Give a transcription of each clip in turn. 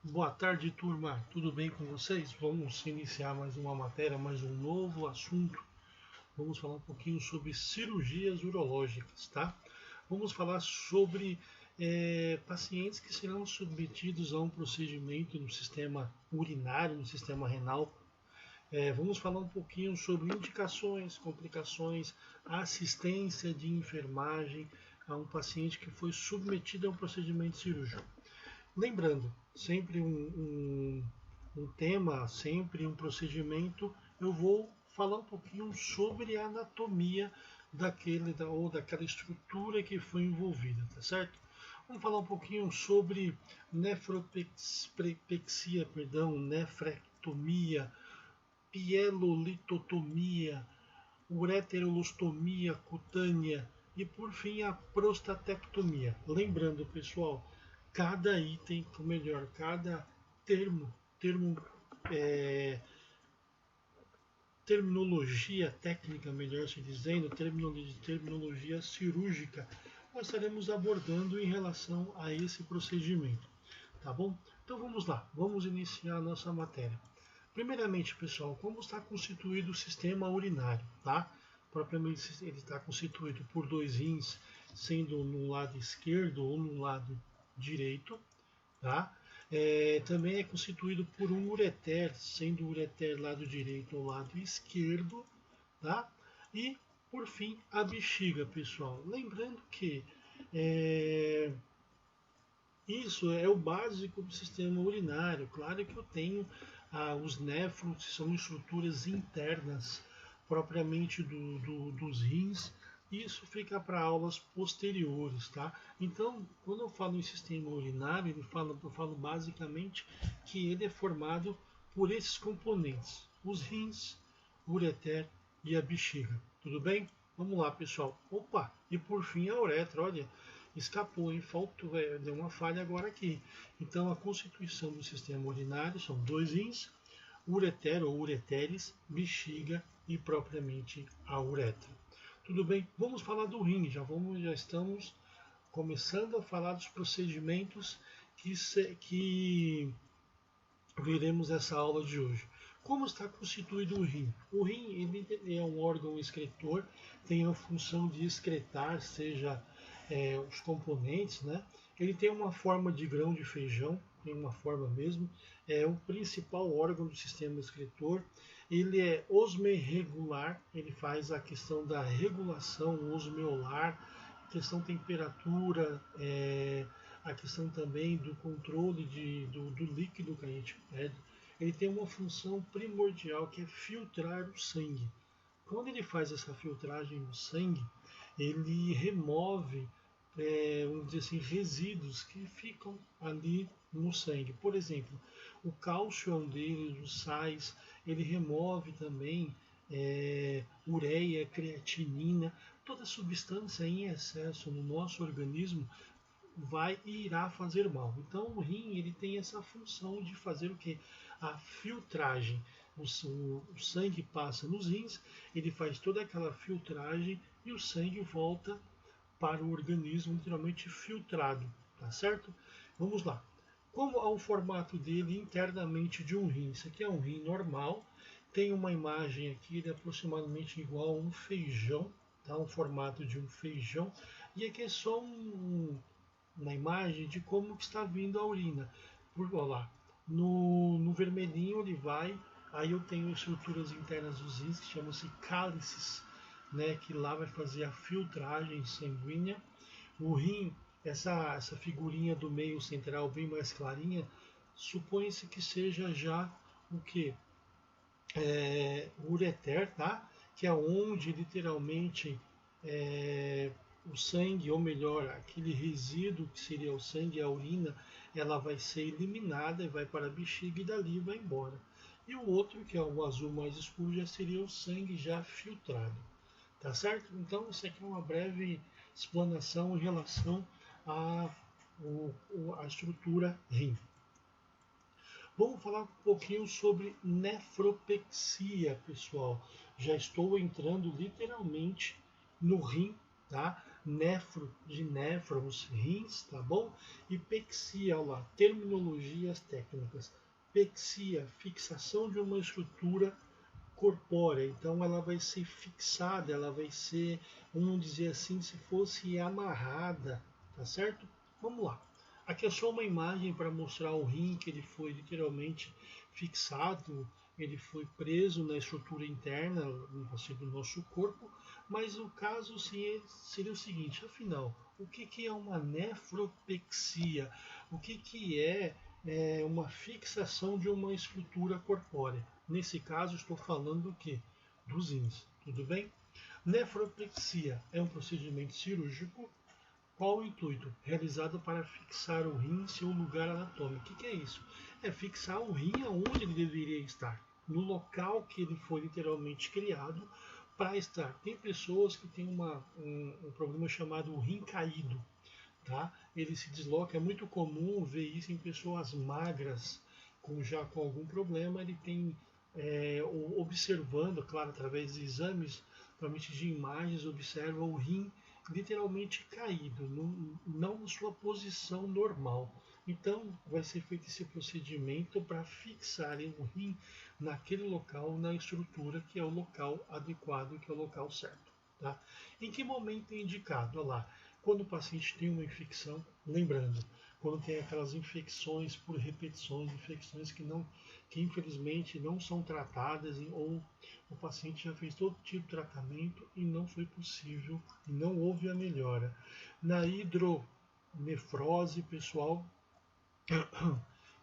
Boa tarde, turma. Tudo bem com vocês? Vamos iniciar mais uma matéria, mais um novo assunto. Vamos falar um pouquinho sobre cirurgias urológicas, tá? Vamos falar sobre pacientes que serão submetidos a um procedimento no sistema urinário, no sistema renal. Vamos falar um pouquinho sobre indicações, complicações, assistência de enfermagem a um paciente que foi submetido a um procedimento cirúrgico. Lembrando, sempre um tema, sempre um procedimento, eu vou falar um pouquinho sobre a anatomia ou daquela estrutura que foi envolvida, tá certo? Vamos falar um pouquinho sobre nefrectomia, pielolitotomia, ureterostomia cutânea e, por fim, a prostatectomia. Lembrando, pessoal, cada item, ou melhor, cada termo é, terminologia técnica, melhor se dizendo, terminologia cirúrgica, nós estaremos abordando em relação a esse procedimento, tá bom? Então vamos lá, vamos iniciar a nossa matéria. Primeiramente, pessoal, como está constituído o sistema urinário, tá? Propriamente ele está constituído por dois rins, sendo no lado esquerdo ou no lado direito, tá? Também é constituído por um ureter, sendo o ureter lado direito ou lado esquerdo, tá? E, por fim, a bexiga, pessoal. Lembrando que isso é o básico do sistema urinário. Claro que eu tenho os néfrons, que são estruturas internas propriamente dos rins. Isso fica para aulas posteriores, tá? Então, quando eu falo em sistema urinário, eu falo basicamente que ele é formado por esses componentes: os rins, o ureter e a bexiga. Tudo bem? Vamos lá, pessoal. Opa! E por fim a uretra. Olha, escapou, hein? Faltou, deu uma falha agora aqui. Então, a constituição do sistema urinário são dois rins, ureter ou ureteres, bexiga e propriamente a uretra. Tudo bem? Vamos falar do rim. Já estamos começando a falar dos procedimentos que veremos essa aula de hoje. Como está constituído o rim? O rim ele é um órgão excretor, tem a função de excretar, seja os componentes, né? Ele tem uma forma de grão de feijão, tem uma forma mesmo, é o principal órgão do sistema excretor. Ele é osmorregular, ele faz a questão da regulação osmolar, questão temperatura, a questão também do controle do líquido que a gente pede. Ele tem uma função primordial que é filtrar o sangue. Quando ele faz essa filtragem no sangue, ele remove, vamos dizer assim, resíduos que ficam ali no sangue. Por exemplo, o cálcio é um deles, os sais, ele remove também ureia, creatinina, toda substância em excesso no nosso organismo vai e irá fazer mal. Então o rim ele tem essa função de fazer o que? A filtragem. O sangue passa nos rins, ele faz toda aquela filtragem e o sangue volta para o organismo literalmente filtrado, tá certo? Vamos lá. Como é o formato dele internamente de um rim? Isso aqui é um rim normal, tem uma imagem aqui de aproximadamente igual a um feijão, tá? Um formato de um feijão, e aqui é só na imagem de como que está vindo a urina. Por lá, no vermelhinho ele vai, aí eu tenho estruturas internas dos rins que chamam-se cálices, né, que lá vai fazer a filtragem sanguínea. O rim, essa figurinha do meio central bem mais clarinha, supõe-se que seja já o que? O ureter, tá? Que é onde literalmente o sangue, ou melhor, aquele resíduo que seria o sangue, a urina, ela vai ser eliminada e vai para a bexiga e dali vai embora. E o outro, que é o azul mais escuro, já seria o sangue já filtrado. Tá certo? Então, isso aqui é uma breve explanação em relação à estrutura rim. Vamos falar um pouquinho sobre nefropexia, pessoal. Já estou entrando literalmente no rim, tá? nefro de néfrons, rins, tá bom? E pexia, olha lá, terminologias técnicas. Pexia, fixação de uma estrutura corpórea, então ela vai ser fixada, ela vai ser, vamos dizer assim, se fosse amarrada, tá certo? Vamos lá. Aqui é só uma imagem para mostrar o rim que ele foi literalmente fixado, ele foi preso na estrutura interna do nosso corpo, mas o caso seria o seguinte, afinal, o que é uma nefropexia? O que é uma fixação de uma estrutura corpórea? Nesse caso, estou falando do que? Dos rins, tudo bem? Nefropexia é um procedimento cirúrgico. Qual o intuito? Realizado para fixar o rim em seu lugar anatômico. O que é isso? É fixar o rim aonde ele deveria estar, no local que ele foi literalmente criado para estar. Tem pessoas que têm um problema chamado rim caído, tá? Ele se desloca, é muito comum ver isso em pessoas magras, já com algum problema, ele tem observando, claro, através de exames, provavelmente de imagens, observa o rim literalmente caído, não na sua posição normal. Então, vai ser feito esse procedimento para fixar o rim naquele local, na estrutura que é o local adequado, que é o local certo. Tá? Em que momento é indicado? Olha lá, quando o paciente tem uma infecção, lembrando, quando tem aquelas infecções por repetições, infecções que infelizmente não são tratadas ou o paciente já fez todo tipo de tratamento e não foi possível, não houve a melhora. Na hidronefrose, pessoal,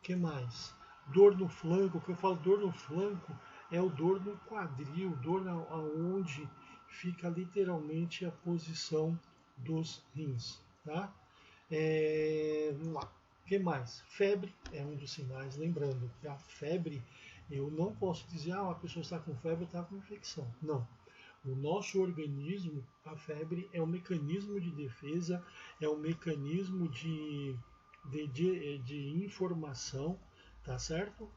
que mais? Dor no flanco, que eu falo dor no flanco é o dor no quadril, dor aonde fica literalmente a posição dos rins, tá? Vamos lá. O que mais? Febre é um dos sinais. Lembrando que a febre, eu não posso dizer, uma pessoa está com febre, está com infecção. Não. O nosso organismo, a febre é um mecanismo de defesa, é um mecanismo de informação, tá certo?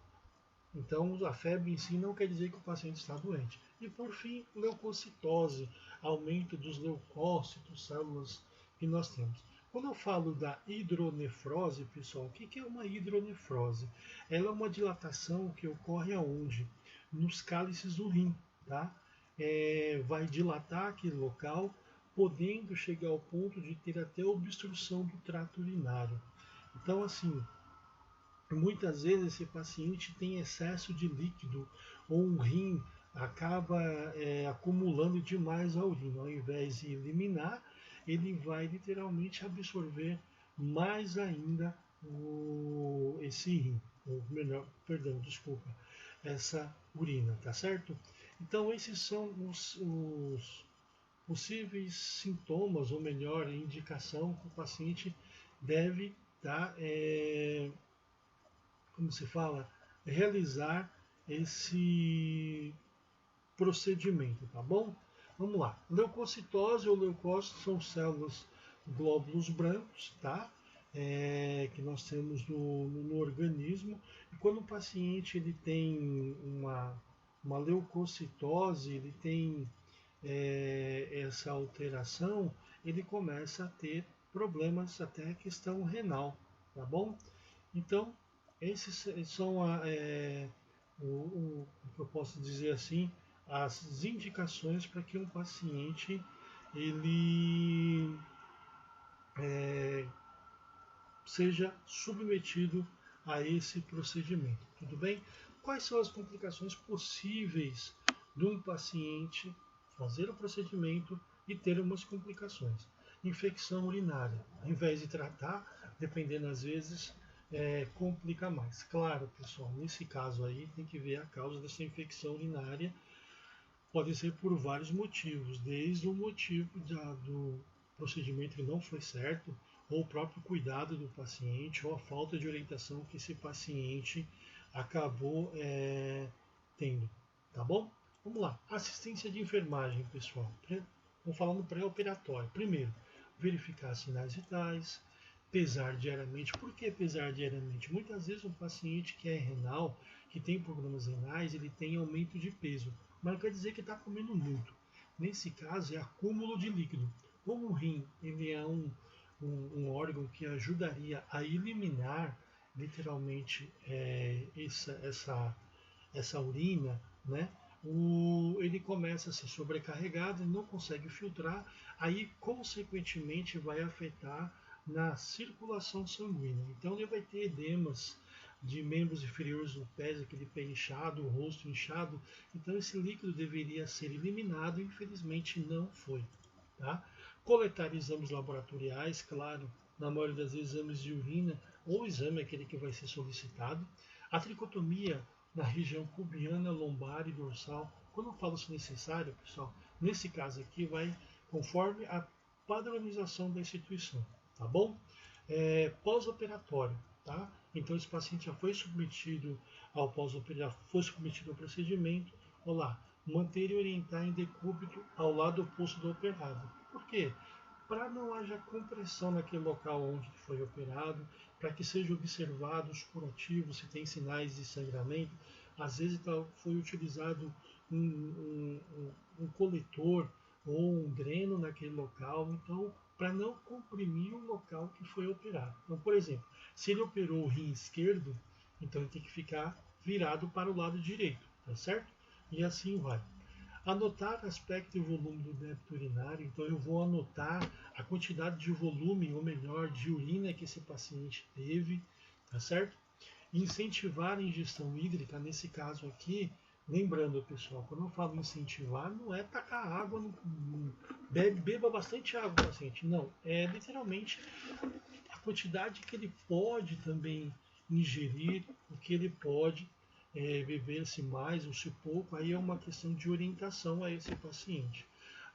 Então, a febre em si não quer dizer que o paciente está doente. E por fim, leucocitose, aumento dos leucócitos, células que nós temos. Quando eu falo da hidronefrose, pessoal, o que é uma hidronefrose? Ela é uma dilatação que ocorre aonde? Nos cálices do rim, tá? Vai dilatar aquele local, podendo chegar ao ponto de ter até obstrução do trato urinário. Então, assim, muitas vezes esse paciente tem excesso de líquido ou um rim acaba acumulando demais a urina. Ao invés de eliminar, ele vai literalmente absorver mais ainda esse rim, ou melhor, perdão, desculpa, essa urina, tá certo? Então esses são os possíveis sintomas, ou melhor, indicação que o paciente deve estar como se fala, realizar esse procedimento, tá bom? Vamos lá. Leucocitose ou leucócitos são células glóbulos brancos, tá? Que nós temos no organismo. E quando o paciente ele tem uma leucocitose, ele tem essa alteração, ele começa a ter problemas até questão renal, tá bom? Então, esses são o que eu posso dizer assim, as indicações para que um paciente ele seja submetido a esse procedimento. Tudo bem? Quais são as complicações possíveis de um paciente fazer o procedimento e ter umas complicações? Infecção urinária. Ao invés de tratar, dependendo às vezes, complica mais. Claro, pessoal, nesse caso aí tem que ver a causa dessa infecção urinária. Pode ser por vários motivos, desde o motivo do procedimento que não foi certo, ou o próprio cuidado do paciente, ou a falta de orientação que esse paciente acabou tendo. Tá bom? Vamos lá. Assistência de enfermagem, pessoal. Vamos falar no pré-operatório. Primeiro, verificar sinais vitais, pesar diariamente. Por que pesar diariamente? Muitas vezes um paciente que é renal, que tem problemas renais, ele tem aumento de peso, mas não quer dizer que está comendo muito. Nesse caso, é acúmulo de líquido. Como o rim ele é um órgão que ajudaria a eliminar literalmente essa urina, né? Ele começa a ser sobrecarregado, não consegue filtrar, aí consequentemente vai afetar na circulação sanguínea. Então ele vai ter edemas de membros inferiores do pé, aquele pé inchado, o rosto inchado. Então esse líquido deveria ser eliminado, infelizmente não foi. Tá? Coletar exames laboratoriais, claro, na maioria das vezes exames de urina ou exame aquele que vai ser solicitado. A tricotomia na região pubiana, lombar e dorsal. Quando eu falo se necessário, pessoal, nesse caso aqui vai conforme a padronização da instituição, tá bom? Pós-operatório, tá? Então esse paciente já foi submetido ao pós-operatório, foi submetido ao procedimento. Olá, manter e orientar em decúbito ao lado oposto do operado. Por quê? Para não haja compressão naquele local onde foi operado, para que seja observado os curativos, se tem sinais de sangramento. Às vezes foi utilizado um coletor ou um dreno naquele local, então para não comprimir o local que foi operado. Então, por exemplo, se ele operou o rim esquerdo, então ele tem que ficar virado para o lado direito, tá certo? E assim vai. Anotar aspecto e volume do débito urinário, então eu vou anotar a quantidade de volume, ou melhor, de urina que esse paciente teve, tá certo? Incentivar a ingestão hídrica, nesse caso aqui, lembrando pessoal, quando eu falo incentivar, não é tacar água, beba bastante água paciente, não, é literalmente a quantidade que ele pode também ingerir, o que ele pode beber-se mais ou se pouco, aí é uma questão de orientação a esse paciente.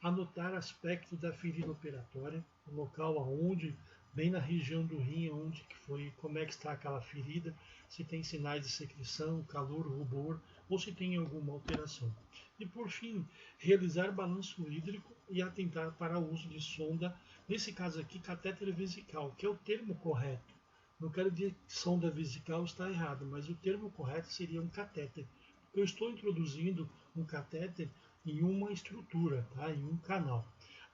Anotar aspecto da ferida operatória, o local aonde, bem na região do rim, onde que foi, como é que está aquela ferida, se tem sinais de secreção, calor, rubor, ou se tem alguma alteração. E por fim, realizar balanço hídrico e atentar para o uso de sonda, nesse caso aqui, catéter vesical, que é o termo correto. Não quero dizer que sonda vesical está errado, mas o termo correto seria um catéter. Eu estou introduzindo um catéter em uma estrutura, tá? Em um canal.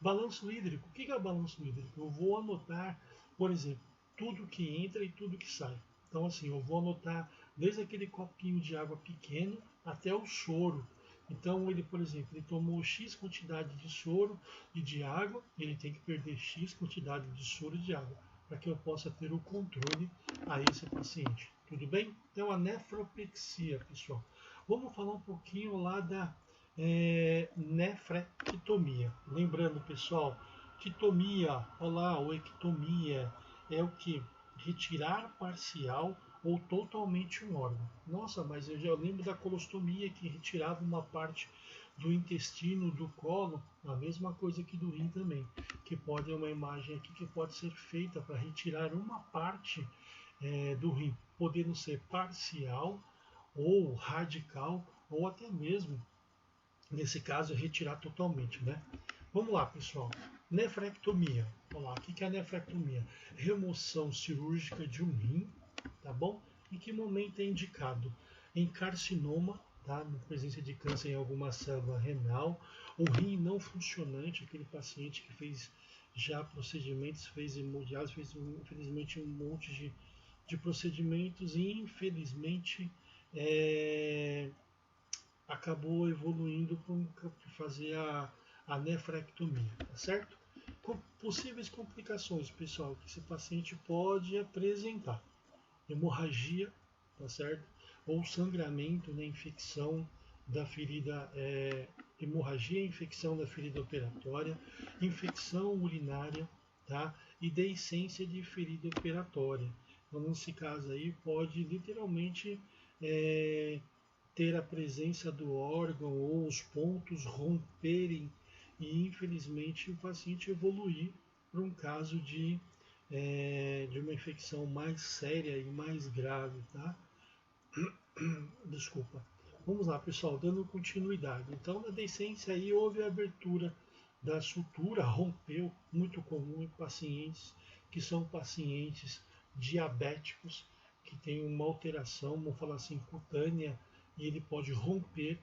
Balanço hídrico. O que é o balanço hídrico? Eu vou anotar, por exemplo, tudo que entra e tudo que sai. Então, assim, eu vou anotar desde aquele copinho de água pequeno até o soro. Então, ele, por exemplo, ele tomou X quantidade de soro e de água, ele tem que perder X quantidade de soro e de água, para que eu possa ter o controle a esse paciente. Tudo bem? Então, a nefropexia, pessoal. Vamos falar um pouquinho lá da nefrectomia. Lembrando, pessoal, quitomia, olá, ou ectomia, é o que? Retirar parcial ou totalmente um órgão. Nossa, mas eu já lembro da colostomia, que retirava uma parte do intestino, do colo, a mesma coisa que do rim também, que pode é uma imagem aqui que pode ser feita para retirar uma parte do rim, podendo ser parcial ou radical, ou até mesmo, nesse caso, retirar totalmente, né? Vamos lá, pessoal. Nefrectomia. Vamos lá, o que é a nefrectomia? Remoção cirúrgica de um rim, tá bom? Em que momento é indicado? Em carcinoma, tá? Na presença de câncer em alguma célula renal, o rim não funcionante, aquele paciente que fez já procedimentos, fez hemodiálise, fez infelizmente um monte de procedimentos e infelizmente acabou evoluindo para fazer a nefrectomia, tá certo? Com possíveis complicações, pessoal, que esse paciente pode apresentar: hemorragia, tá certo? Ou sangramento, né, infecção da ferida, hemorragia e infecção da ferida operatória, infecção urinária, tá? E deiscência de ferida operatória. Então, nesse caso aí, pode literalmente ter a presença do órgão ou os pontos romperem e infelizmente o paciente evoluir para um caso de uma infecção mais séria e mais grave, tá? Desculpa. Vamos lá, pessoal, dando continuidade. Então, na deiscência aí houve a abertura da sutura, rompeu, muito comum em pacientes que são pacientes diabéticos, que têm uma alteração, vamos falar assim, cutânea, e ele pode romper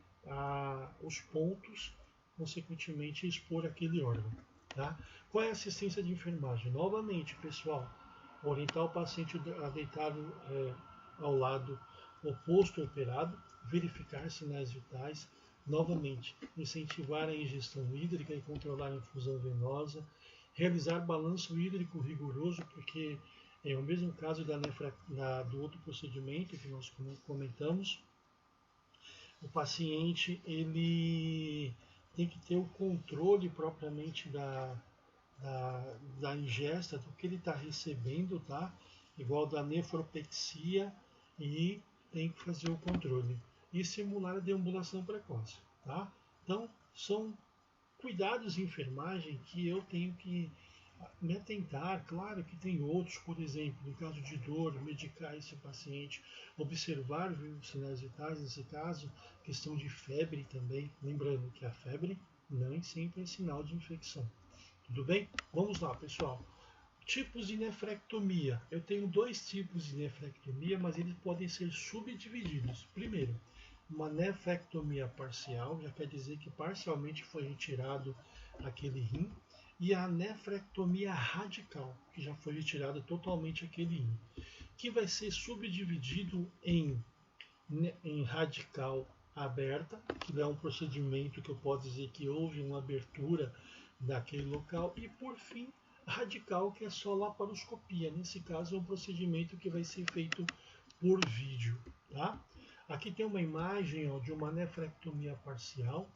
os pontos, consequentemente expor aquele órgão. Tá? Qual é a assistência de enfermagem? Novamente, pessoal, orientar o paciente a deitar ao lado oposto ao operado, verificar sinais vitais, novamente, incentivar a ingestão hídrica e controlar a infusão venosa, realizar balanço hídrico rigoroso, porque é o mesmo caso do outro procedimento que nós comentamos. O paciente ele tem que ter o controle propriamente da ingesta, do que ele está recebendo, tá? Igual da nefropexia, e tem que fazer o controle. E simular a deambulação precoce, tá? Então, são cuidados de enfermagem que eu tenho que me atentar. Claro que tem outros, por exemplo, no caso de dor, medicar esse paciente, observar os sinais vitais, nesse caso, questão de febre também, lembrando que a febre nem sempre é sinal de infecção. Tudo bem? Vamos lá, pessoal. Tipos de nefrectomia. Eu tenho dois tipos de nefrectomia, mas eles podem ser subdivididos. Primeiro, uma nefrectomia parcial, já quer dizer que parcialmente foi retirado aquele rim, e a nefrectomia radical, que já foi retirado totalmente aquele rim, que vai ser subdividido em radical aberta, que é um procedimento que eu posso dizer que houve uma abertura daquele local, e por fim, radical, que é só laparoscopia. Nesse caso, é um procedimento que vai ser feito por vídeo. Tá? Aqui tem uma imagem de uma nefrectomia parcial,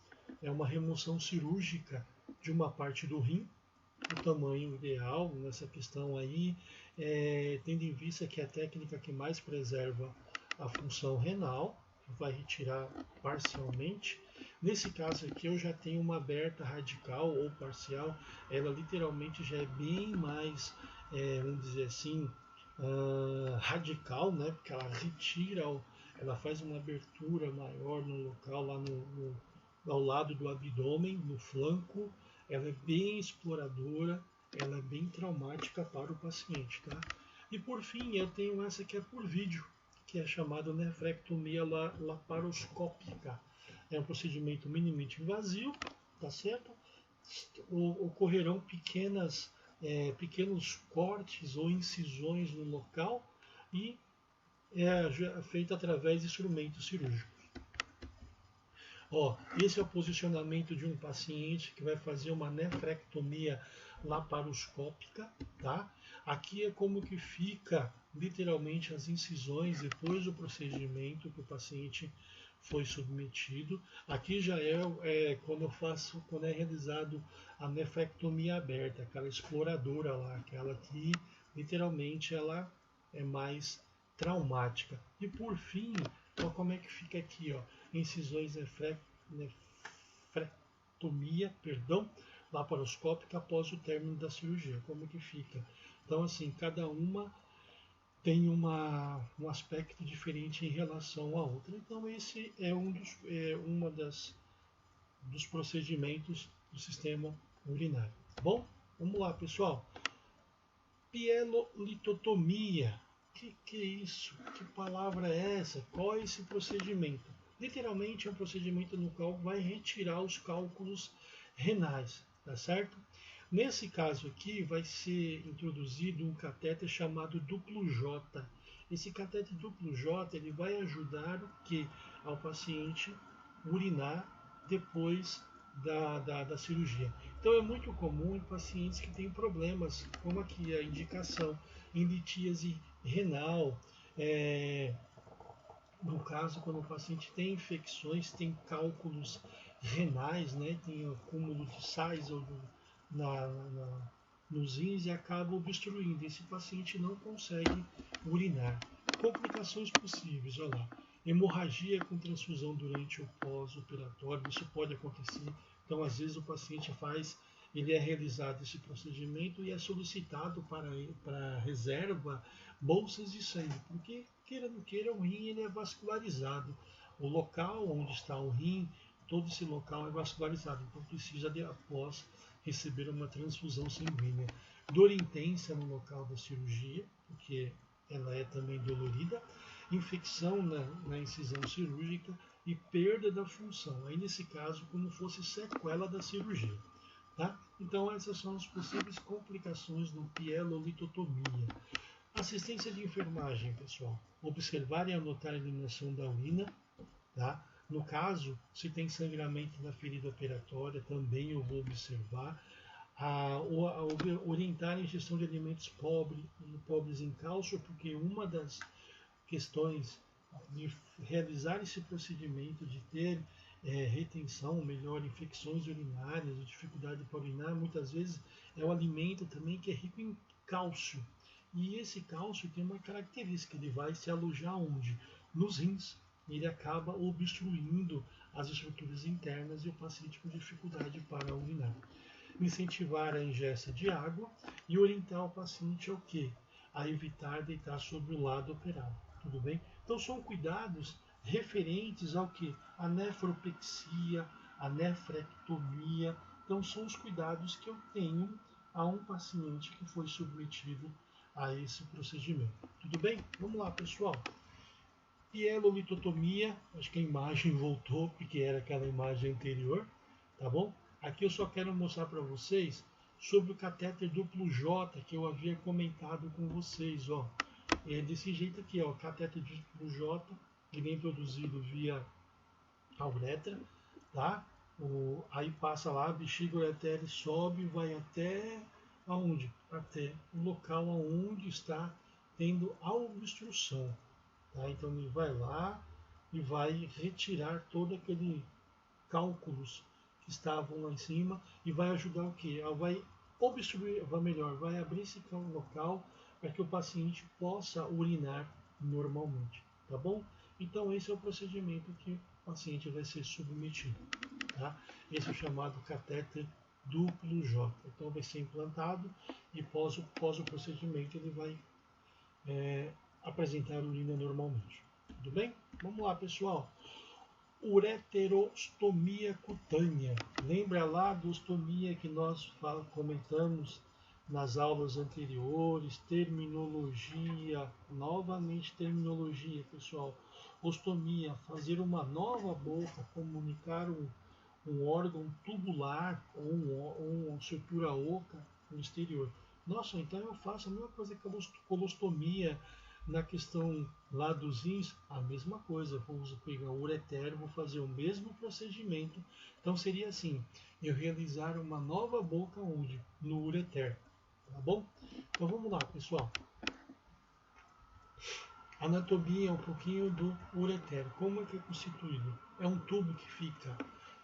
é uma remoção cirúrgica de uma parte do rim, o tamanho ideal nessa questão aí, tendo em vista que é a técnica que mais preserva a função renal, vai retirar parcialmente. Nesse caso aqui eu já tenho uma aberta radical ou parcial, ela literalmente já é bem mais, vamos dizer assim, radical, né? Porque ela retira, ela faz uma abertura maior no local, lá ao lado do abdômen, no flanco. Ela é bem exploradora, ela é bem traumática para o paciente, tá? E por fim, eu tenho essa que é por vídeo, que é chamada nefrectomia laparoscópica. É um procedimento minimamente invasivo, tá certo? Ocorrerão pequenos cortes ou incisões no local e é feita através de instrumentos cirúrgicos. Esse é o posicionamento de um paciente que vai fazer uma nefrectomia laparoscópica, tá? Aqui é como que fica literalmente as incisões depois do procedimento que o paciente foi submetido. Aqui já quando é realizado a nefrectomia aberta, aquela exploradora lá, aquela que literalmente ela é mais traumática. E por fim, como é que fica aqui, incisões nefrectomia, laparoscópica após o término da cirurgia, como que fica. Então, assim, cada uma tem um aspecto diferente em relação à outra. Então, esse é dos procedimentos do sistema urinário. Bom, vamos lá, pessoal. Pielolitotomia. Que é isso? Que palavra é essa? Qual é esse procedimento? Literalmente é um procedimento no qual vai retirar os cálculos renais, tá certo? Nesse caso aqui vai ser introduzido um catéter chamado duplo J. Esse catéter duplo J ele vai ajudar ao paciente urinar depois da cirurgia. Então é muito comum em pacientes que têm problemas, como aqui a indicação em litíase renal, no caso quando o paciente tem infecções, tem cálculos renais, né, tem acúmulo de sais nos rins e acaba obstruindo. Esse paciente não consegue urinar. Complicações possíveis, olha lá. Hemorragia com transfusão durante o pós-operatório, isso pode acontecer. Então, às vezes o paciente ele é realizado esse procedimento e é solicitado para reserva bolsas de sangue, porque queira ou não queira, o rim ele é vascularizado. O local onde está o rim, todo esse local é vascularizado, então precisa após receber uma transfusão sanguínea. Dor intensa no local da cirurgia, porque ela é também dolorida, infecção na incisão cirúrgica e perda da função. Aí nesse caso, como fosse sequela da cirurgia. Tá? Então essas são as possíveis complicações do pielolitotomia. Assistência de enfermagem, pessoal. Observar e anotar a eliminação da urina. Tá? No caso, se tem sangramento da ferida operatória, também eu vou observar. Orientar a ingestão de alimentos pobres em cálcio, porque uma das questões de realizar esse procedimento, de ter retenção, melhor, infecções urinárias, dificuldade para urinar, muitas vezes é o alimento também que é rico em cálcio. E esse cálcio tem uma característica, ele vai se alojar onde? Nos rins. Ele acaba obstruindo as estruturas internas e o paciente com dificuldade para urinar. Incentivar a ingesta de água e orientar o paciente ao quê? A evitar deitar sobre o lado operado. Tudo bem? Então são cuidados referentes ao que? A nefropexia, a nefrectomia. Então são os cuidados que eu tenho a um paciente que foi submetido a esse procedimento. Tudo bem? Vamos lá, pessoal. Pielolitotomia, acho que a imagem voltou porque era aquela imagem anterior, tá bom? Aqui eu só quero mostrar para vocês sobre o catéter duplo J que eu havia comentado com vocês, ó. É desse jeito aqui, ó, catéter duplo J, que vem produzido via a uretra, tá? Aí passa lá, a bexiga uretere sobe, vai até aonde? Até o local onde está tendo a obstrução. Tá? Então ele vai lá e vai retirar todo aquele cálculos que estavam lá em cima e vai ajudar o que? Vai obstruir, vai abrir esse local para que o paciente possa urinar normalmente, tá bom? Então esse é o procedimento que o paciente vai ser submetido, tá? Esse é o chamado catéter duplo J. Então vai ser implantado e pós o procedimento ele vai apresentar urina normalmente. Tudo bem? Vamos lá, pessoal. Ureterostomia cutânea. Lembra lá da ostomia que nós comentamos nas aulas anteriores? Terminologia, novamente terminologia, pessoal. Ostomia, fazer uma nova boca, comunicar um órgão tubular ou uma estrutura oca no exterior. Nossa, então eu faço a mesma coisa que a colostomia na questão lá dos rins, a mesma coisa. Vou pegar o ureter, vou fazer o mesmo procedimento. Então seria assim, eu realizar uma nova boca onde? No ureter, tá bom? Então vamos lá, pessoal. Anatomia um pouquinho do ureter. Como é que é constituído? É um tubo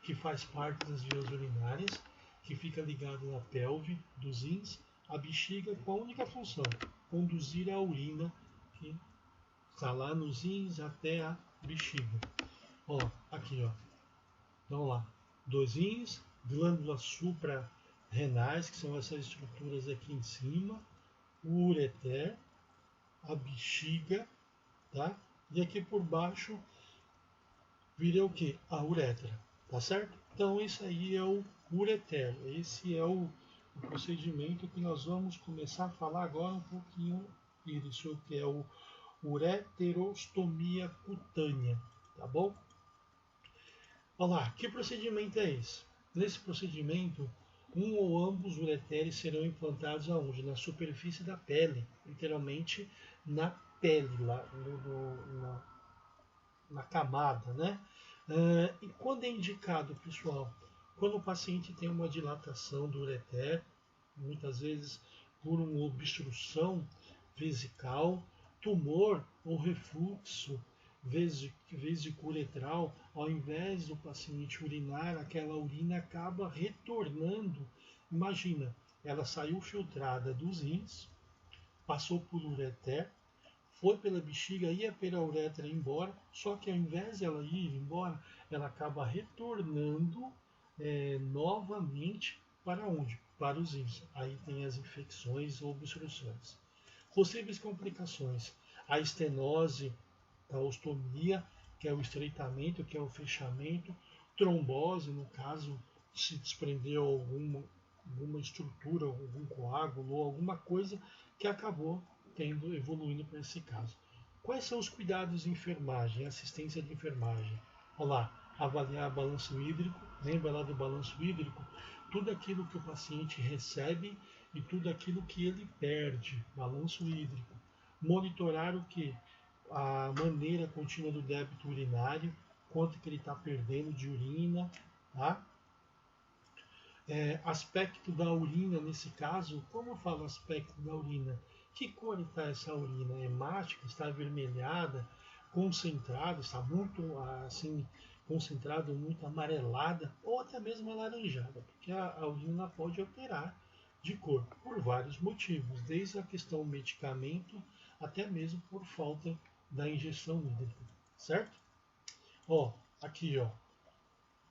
que faz parte das vias urinárias, que fica ligado na pelve dos rins, a bexiga, com a única função, conduzir a urina que está lá nos rins até a bexiga. Ó, aqui, ó. Vamos lá. Dois rins, glândulas suprarrenais, que são essas estruturas aqui em cima, o ureter, a bexiga, tá? E aqui por baixo vira o que? A uretra, tá certo? Então isso aí é o ureter. Esse é o procedimento que nós vamos começar a falar agora um pouquinho isso, que é o ureterostomia cutânea, tá bom? Olha lá, que procedimento é esse? Nesse procedimento, um ou ambos ureteres serão implantados aonde? Na superfície da pele, literalmente na pele, lá na camada, né? E quando é indicado, pessoal? Quando o paciente tem uma dilatação do ureter, muitas vezes por uma obstrução vesical, tumor ou refluxo vesicuretral, ao invés do paciente urinar, aquela urina acaba retornando. Imagina, ela saiu filtrada dos rins, passou por ureter, foi pela bexiga, ia pela uretra embora, só que ao invés dela ir embora, ela acaba retornando novamente para onde? Para os rins. Aí tem as infecções ou obstruções. Possíveis complicações: a estenose da ostomia, que é o estreitamento, que é o fechamento, trombose, no caso, se desprendeu alguma estrutura, algum coágulo ou alguma coisa que acabou evoluindo para esse caso. Quais são os cuidados de enfermagem, assistência de enfermagem? Olha lá, avaliar balanço hídrico, lembra lá do balanço hídrico? tudo aquilo que o paciente recebe e tudo aquilo que ele perde, balanço hídrico. Monitorar o que? A maneira contínua do débito urinário, quanto que ele está perdendo de urina, tá? Aspecto da urina nesse caso, como eu falo aspecto da urina? Que cor está essa urina? É hemática, está avermelhada, concentrada, está muito assim concentrada, muito amarelada ou até mesmo alaranjada, porque a urina pode alterar de cor por vários motivos, desde a questão medicamento até mesmo por falta da injeção hídrica, certo? Ó, aqui ó,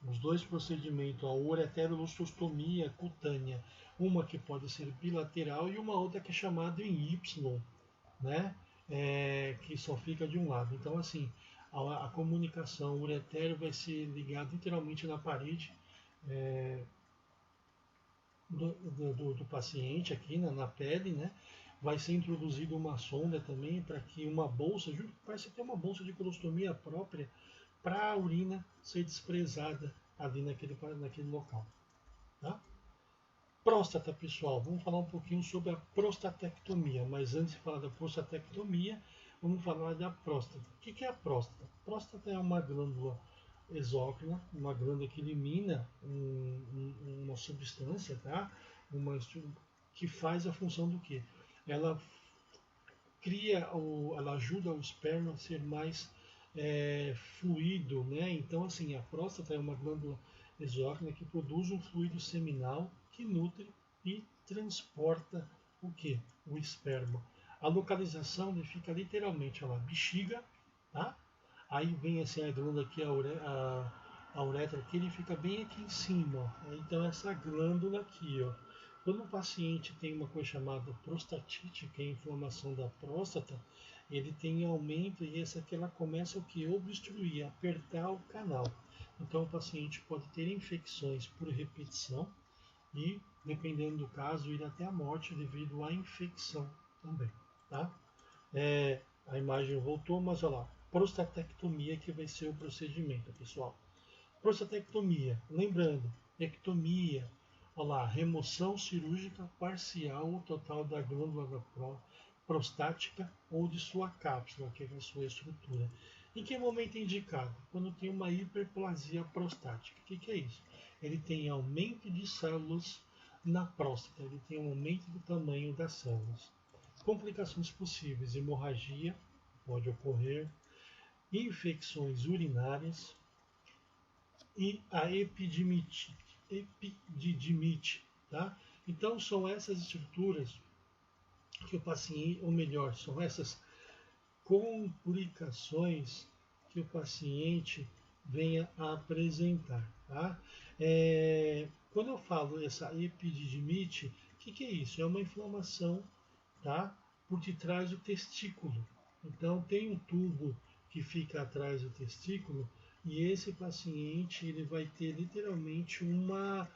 os dois procedimentos, a ureterolustostomia cutânea, uma que pode ser bilateral e uma outra que é chamada em Y, né? Que só fica de um lado. Então, assim, a comunicação ureter vai ser ligada literalmente na parede do paciente aqui na pele, né? Vai ser introduzida uma sonda também para que uma bolsa, vai ser ter uma bolsa de colostomia própria para a urina ser desprezada ali naquele local. Tá? Próstata, pessoal, vamos falar um pouquinho sobre a prostatectomia, mas antes de falar da prostatectomia, vamos falar da próstata. O que é a próstata? A próstata é uma glândula exócrina, uma glândula que elimina uma substância, tá? Que faz a função do quê? Ela ela ajuda o esperma a ser mais fluido, né? Então, assim, a próstata é uma glândula exócrina que produz um fluido seminal que nutre e transporta o que? O esperma. A localização fica literalmente lá, bexiga, tá? Aí vem assim a glândula aqui, a uretra aqui, ele fica bem aqui em cima. Ó. Então essa glândula aqui, ó. Quando o paciente tem uma coisa chamada prostatite, que é a inflamação da próstata, ele tem aumento e essa aqui ela começa o que? Obstruir, apertar o canal. Então o paciente pode ter infecções por repetição e, dependendo do caso, ir até a morte devido à infecção também. Tá? A imagem voltou, mas olha lá, prostatectomia que vai ser o procedimento, pessoal. Prostatectomia, lembrando, ectomia, olha lá, remoção cirúrgica parcial ou total da glândula prostática ou de sua cápsula, que é a sua estrutura. Em que momento é indicado? Quando tem uma hiperplasia prostática. O que é isso? Ele tem aumento de células na próstata, ele tem um aumento do tamanho das células. Complicações possíveis: hemorragia pode ocorrer, infecções urinárias e a epididimite, tá? Então são essas estruturas que o paciente, ou melhor, são essas complicações que o paciente venha a apresentar, tá? Quando eu falo essa epididimite, o que é isso? É uma inflamação, tá? Por detrás do testículo. Então tem um tubo que fica atrás do testículo e esse paciente ele vai ter literalmente uma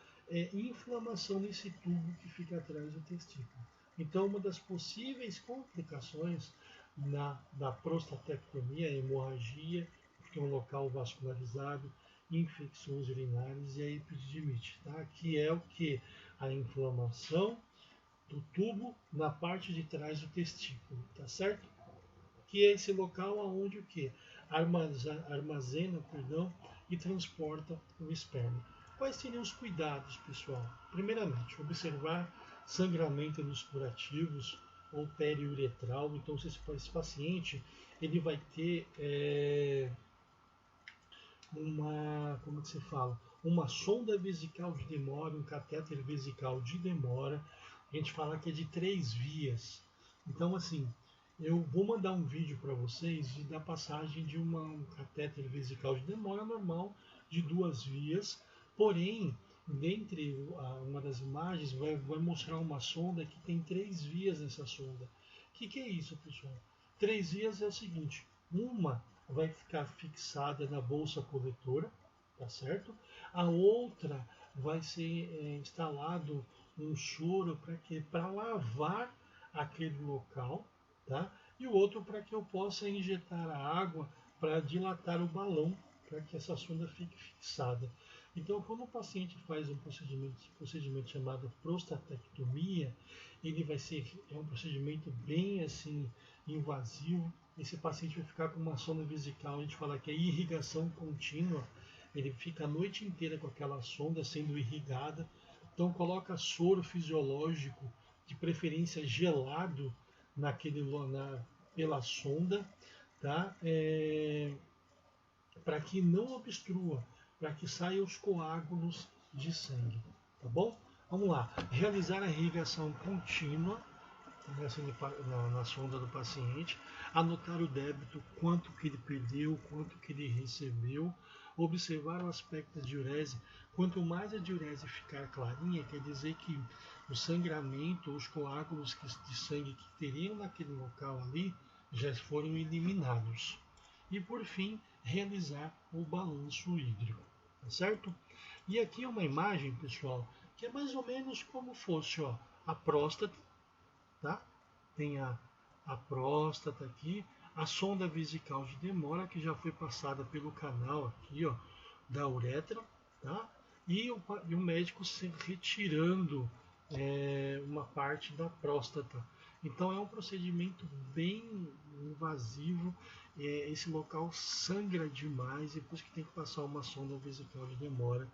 inflamação nesse tubo que fica atrás do testículo. Então uma das possíveis complicações da prostatectomia é a hemorragia, porque é um local vascularizado, infecções urinárias e a epididimite, tá? Que é o que? A inflamação do tubo na parte de trás do testículo, tá certo? Que é esse local aonde o que? Armazena, e transporta o esperma. Quais seriam os cuidados, pessoal? Primeiramente, observar sangramento nos curativos ou periuretral. Então, esse paciente ele vai ter como que se fala? Uma sonda vesical de demora, um catéter vesical de demora. A gente fala que é de 3 vias. Então, assim, eu vou mandar um vídeo para vocês da passagem de um catéter vesical de demora normal de 2 vias. Porém, dentre uma das imagens, vai mostrar uma sonda que tem 3 vias nessa sonda. O que é isso, pessoal? 3 vias é o seguinte: uma vai ficar fixada na bolsa coletora, tá certo? A outra vai ser instalado um soro para lavar aquele local, tá? E o outro para que eu possa injetar a água para dilatar o balão, para que essa sonda fique fixada. Então, quando o paciente faz um procedimento chamado prostatectomia, ele vai ser um procedimento bem assim invasivo. Esse paciente vai ficar com uma sonda vesical, a gente fala que é irrigação contínua. Ele fica a noite inteira com aquela sonda sendo irrigada. Então, coloca soro fisiológico, de preferência gelado, pela sonda, tá? Para que não obstrua, para que saiam os coágulos de sangue, tá bom? Vamos lá, realizar a irrigação contínua na sonda do paciente, anotar o débito, quanto que ele perdeu, quanto que ele recebeu, observar o aspecto da diurese. Quanto mais a diurese ficar clarinha, quer dizer que o sangramento, os coágulos de sangue que teriam naquele local ali, já foram eliminados. E por fim, realizar o balanço hídrico, tá certo? E aqui é uma imagem, pessoal, que é mais ou menos como fosse, ó, a próstata, tá? Tem a próstata aqui, a sonda vesical de demora que já foi passada pelo canal aqui, ó, da uretra, tá? E o médico se retirando uma parte da próstata. Então é um procedimento bem invasivo. Esse local sangra demais, depois que tem que passar uma sonda vesical de demora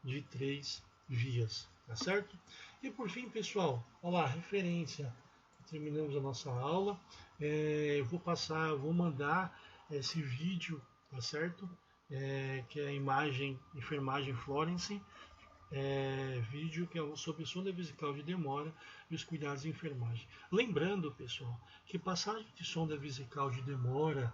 de 3 vias, tá certo? E por fim, pessoal, olha lá, referência. Terminamos a nossa aula. Vou mandar esse vídeo, tá certo? Que é a enfermagem Florence, vídeo que é sobre sonda vesical de demora e os cuidados de enfermagem. Lembrando, pessoal, que passagem de sonda vesical de demora,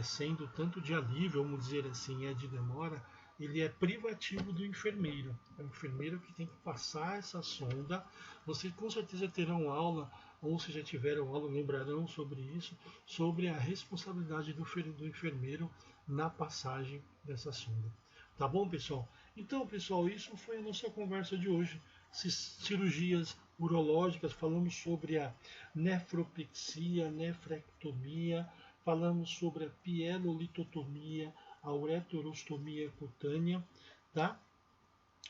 sendo tanto de alívio, vamos dizer assim, de demora, ele é privativo do enfermeiro. É o enfermeiro que tem que passar essa sonda. Vocês com certeza terão aula, ou se já tiveram aula, lembrarão sobre isso, sobre a responsabilidade do enfermeiro na passagem dessa sonda. Tá bom, pessoal? Então, pessoal, isso foi a nossa conversa de hoje. Cirurgias urológicas, falamos sobre a nefropexia, nefrectomia, falamos sobre a pielolitotomia, a ureterostomia cutânea, tá?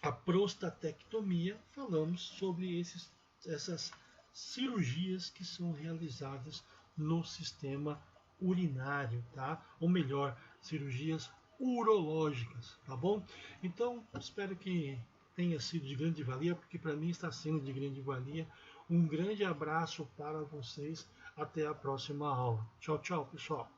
A prostatectomia, falamos sobre essas cirurgias que são realizadas no sistema urinário, tá? Ou melhor, cirurgias urológicas, tá bom? Então, espero que tenha sido de grande valia, porque para mim está sendo de grande valia. Um grande abraço para vocês, até a próxima aula. Tchau, tchau, pessoal.